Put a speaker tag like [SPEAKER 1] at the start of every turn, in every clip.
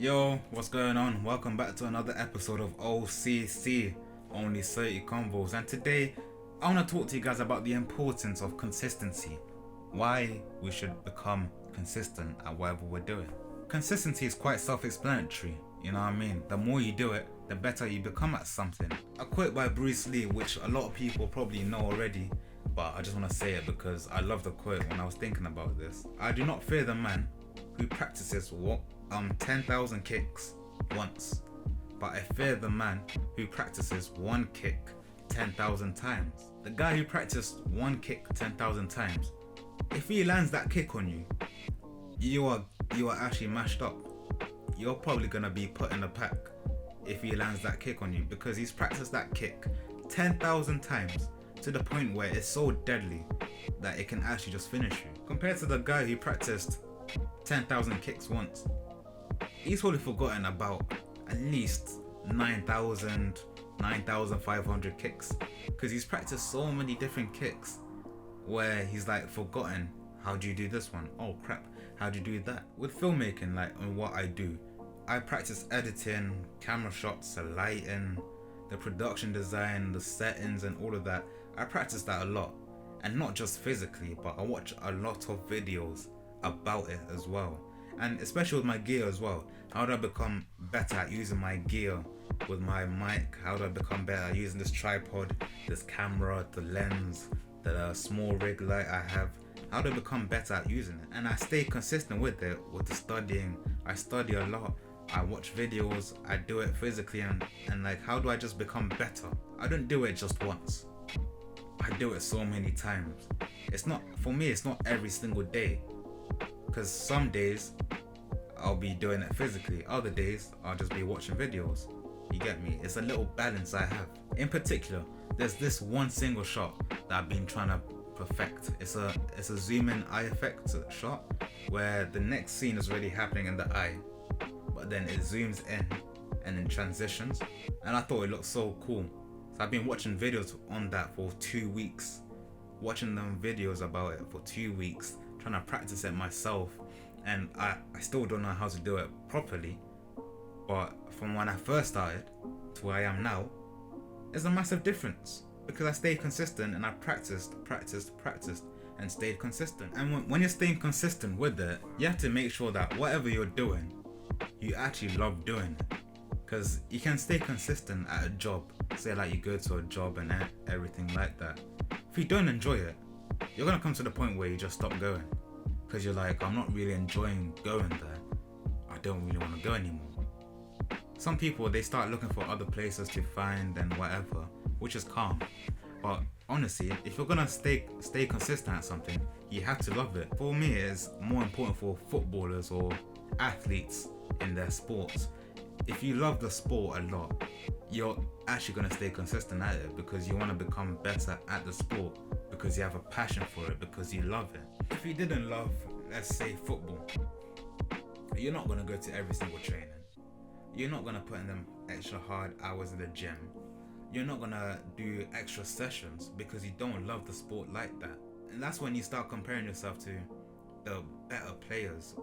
[SPEAKER 1] Yo, what's going on? Welcome back to another episode of OCC, only Certi Convos, and today I want to talk to you guys about the importance of consistency. Why we should become consistent at whatever we're doing. Consistency is quite self-explanatory, you know what I mean? The more you do it, the better you become at something. A quote by Bruce Lee, which a lot of people probably know already, but I just want to say it because I love the quote when I was thinking about this. I do not fear the man who practices 10,000 kicks once, but I fear the man who practices one kick 10,000 times. The guy who practiced one kick 10,000 times, if he lands that kick on you, you are actually mashed up. You're probably gonna be put in the pack if he lands that kick on you, because he's practiced that kick 10,000 times to the point where it's so deadly that it can actually just finish you. Compared to the guy who practiced 10,000 kicks once, he's probably forgotten about at least 9,500 kicks, because he's practiced so many different kicks where he's like forgotten, how do you do this one? Oh crap, how do you do that? With filmmaking, like on what I do, I practice editing, camera shots, the lighting, the production design, the settings and all of that. I practice that a lot, and not just physically, but I watch a lot of videos about it as well. And especially with my gear as well. How do I become better at using my gear with my mic? How do I become better at using this tripod, this camera, the lens, the small rig light I have? How do I become better at using it? And I stay consistent with it, with the studying. I study a lot. I watch videos, I do it physically, and like, how do I just become better? I don't do it just once. I do it so many times. It's not every single day. Because some days I'll be doing it physically, other days I'll just be watching videos. You get me? It's a little balance I have. In particular, there's this one single shot that I've been trying to perfect. It's a zoom in eye effect shot where the next scene is already happening in the eye, but then it zooms in and then transitions, and I thought it looked so cool. So I've been watching videos on that for 2 weeks, watching them videos about it for 2 weeks, trying to practice it myself, and I still don't know how to do it properly. But from when I first started to where I am now, there's a massive difference, because I stayed consistent and I practiced and stayed consistent. And when you're staying consistent with it, you have to make sure that whatever you're doing, you actually love doing it. Because you can stay consistent at a job, say like you go to a job and everything like that. If you don't enjoy it, you're gonna come to the point where you just stop going, because you're like, I'm not really enjoying going there. I don't really want to go anymore. Some people, they start looking for other places to find and whatever, which is calm. But honestly, if you're gonna stay consistent at something, you have to love it. For me, it's more important for footballers or athletes in their sports. If you love the sport a lot, you're actually gonna stay consistent at it, because you want to become better at the sport, because you have a passion for it, because you love it. If you didn't love, let's say, football, you're not gonna go to every single training. You're not gonna put in them extra hard hours in the gym. You're not gonna do extra sessions because you don't love the sport like that. And that's when you start comparing yourself to the better players.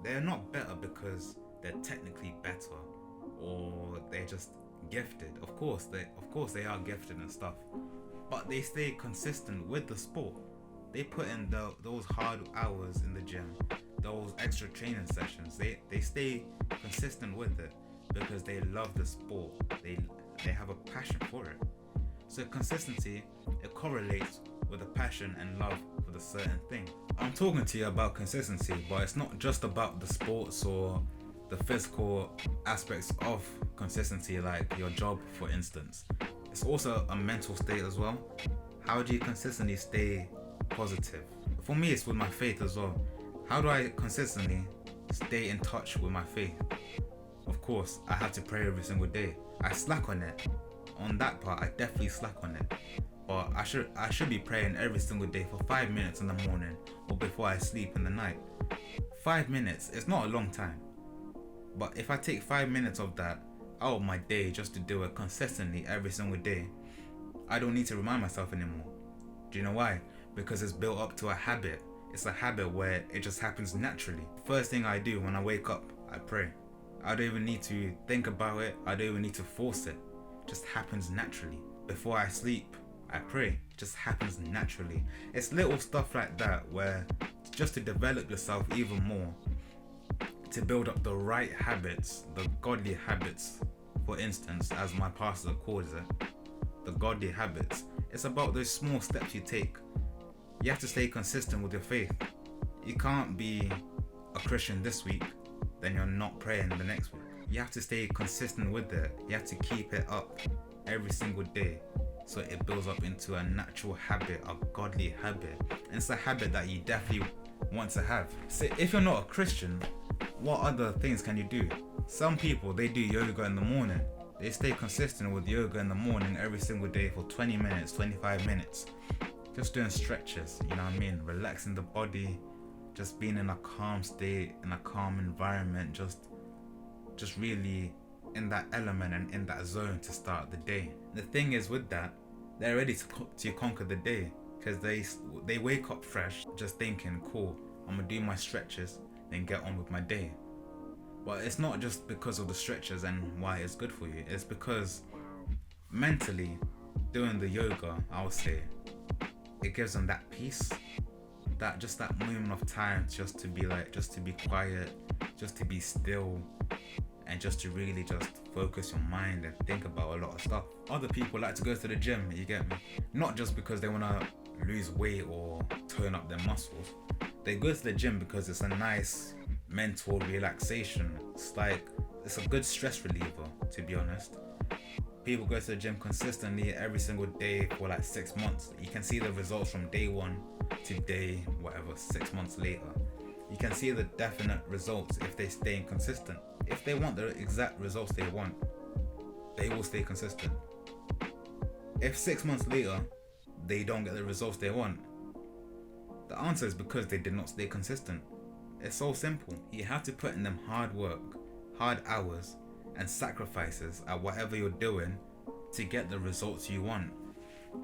[SPEAKER 1] They're not better because they're technically better or they're just gifted. Of course they are gifted and stuff, but they stay consistent with the sport. They put in those hard hours in the gym, those extra training sessions. They stay consistent with it because they love the sport. They have a passion for it. So consistency, it correlates with a passion and love for the certain thing. I'm talking to you about consistency, but it's not just about the sports or the physical aspects of consistency, like your job, for instance. It's also a mental state as well. How do you consistently stay positive? For me, it's with my faith as well. How do I consistently stay in touch with my faith? Of course, I have to pray every single day. I slack on it. On that part, I definitely slack on it. But I should be praying every single day for 5 minutes in the morning or before I sleep in the night. 5 minutes, it's not a long time. But if I take 5 minutes of that out of my day just to do it consistently every single day, I don't need to remind myself anymore. Do you know why? Because it's built up to a habit. It's a habit where it just happens naturally. First thing I do when I wake up, I pray. I don't even need to think about it. I don't even need to force it. It just happens naturally. Before I sleep, I pray. It just happens naturally. It's little stuff like that where just to develop yourself even more, to build up the right habits, the godly habits, for instance, as my pastor calls it, the godly habits. It's about those small steps you take. You have to stay consistent with your faith. You can't be a Christian this week, then you're not praying the next week. You have to stay consistent with it. You have to keep it up every single day, so it builds up into a natural habit, a godly habit. And it's a habit that you definitely want to have. So if you're not a Christian, what other things can you do? Some people, they do yoga in the morning. They stay consistent with yoga in the morning every single day for 20 minutes, 25 minutes. Just doing stretches, you know what I mean? Relaxing the body, just being in a calm state, in a calm environment, just really in that element and in that zone to start the day. The thing is with that, they're ready to conquer the day, because they wake up fresh, just thinking, cool, I'm gonna do my stretches, then get on with my day. But it's not just because of the stretches and why it's good for you. It's because mentally, doing the yoga, I would say, it gives them that peace, that moment of time just to be quiet, just to be still, and just to really just focus your mind and think about a lot of stuff. Other people like to go to the gym, you get me? Not just because they want to lose weight or tone up their muscles. They go to the gym because it's a nice mental relaxation. It's a good stress reliever, to be honest. People go to the gym consistently every single day for like 6 months. You can see the results from day 1 to day 6 months later. You can see the definite results if they stay consistent. If they want the exact results they want, they will stay consistent. If 6 months later they don't get the results they want, the answer is because they did not stay consistent. It's so simple. You have to put in them hard work, hard hours, and sacrifices at whatever you're doing to get the results you want.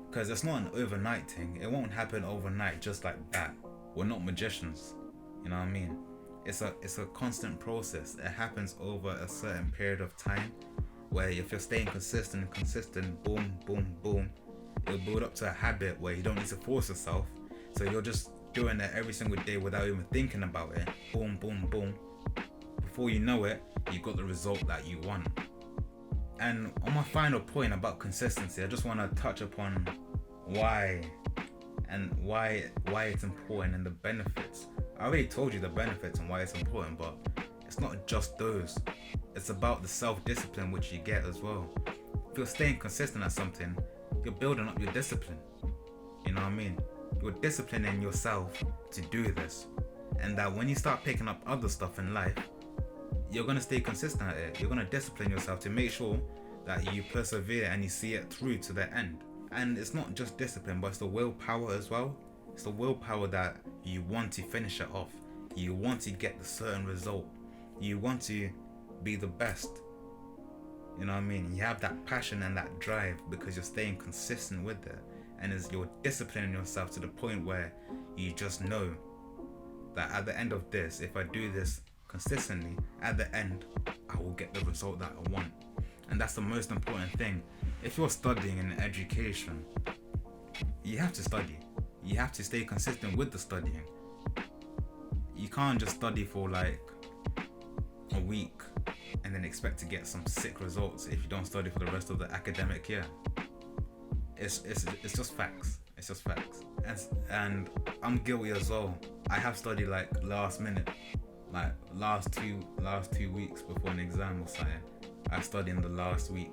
[SPEAKER 1] Because it's not an overnight thing. It won't happen overnight just like that. We're not magicians. You know what I mean? It's a constant process. It happens over a certain period of time, where if you're staying consistent, boom, boom, boom, it'll build up to a habit where you don't need to force yourself. So you're just doing it every single day without even thinking about it. Boom, boom, boom. Before you know it, you got the result that you want. And on my final point about consistency, I just want to touch upon why it's important and the benefits. I already told you the benefits and why it's important, but it's not just those. It's about the self-discipline which you get as well. If you're staying consistent at something, you're building up your discipline. You know what I mean? You're disciplining yourself to do this. And that when you start picking up other stuff in life, you're going to stay consistent at it. You're going to discipline yourself to make sure that you persevere and you see it through to the end. And it's not just discipline, but it's the willpower as well. It's the willpower that you want to finish it off. You want to get the certain result. You want to be the best. You know what I mean? You have that passion and that drive because you're staying consistent with it. And as you're disciplining yourself to the point where you just know that at the end of this, if I do this consistently, at the end, I will get the result that I want. And that's the most important thing. If you're studying in education, you have to study. You have to stay consistent with the studying. You can't just study for like a week and then expect to get some sick results if you don't study for the rest of the academic year. It's just facts. It's just facts. And I'm guilty as well. I have studied like last minute, like last two weeks before an exam or something. I studied in the last week.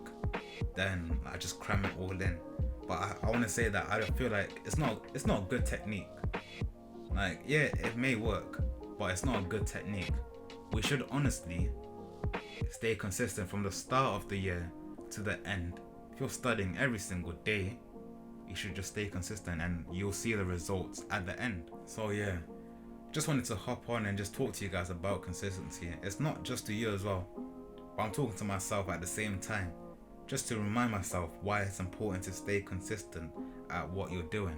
[SPEAKER 1] Then I just cram it all in. But I want to say that I feel like it's not a good technique. Like, yeah, it may work, but it's not a good technique. We should honestly stay consistent from the start of the year to the end. If you're studying every single day, you should just stay consistent and you'll see the results at the end. So yeah, just wanted to hop on and just talk to you guys about consistency. It's not just to you as well, but I'm talking to myself at the same time, just to remind myself why it's important to stay consistent at what you're doing.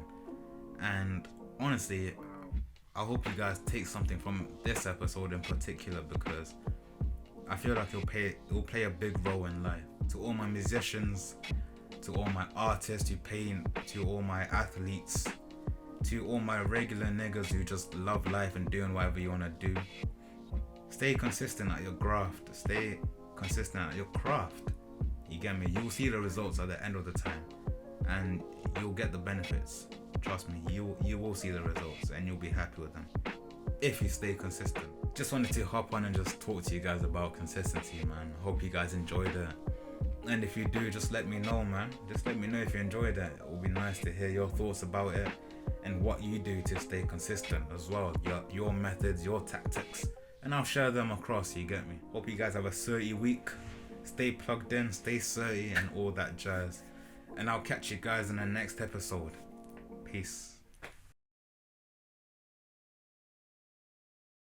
[SPEAKER 1] And honestly, I hope you guys take something from this episode in particular, because I feel like it'll play a big role in life. To all my musicians, to all my artists who paint, to all my athletes, to all my regular niggas who just love life and doing whatever you want to do. Stay consistent at your graft. Stay consistent at your craft. You get me? You'll see the results at the end of the time, and you'll get the benefits. Trust me, you will see the results, and you'll be happy with them if you stay consistent. Just wanted to hop on and just talk to you guys about consistency, man. Hope you guys enjoyed it. And if you do, just let me know, man. Just let me know if you enjoyed it. It will be nice to hear your thoughts about it and what you do to stay consistent as well. Your methods, your tactics. And I'll share them across, you get me? Hope you guys have a Certi week. Stay plugged in, stay Certi and all that jazz. And I'll catch you guys in the next episode. Peace.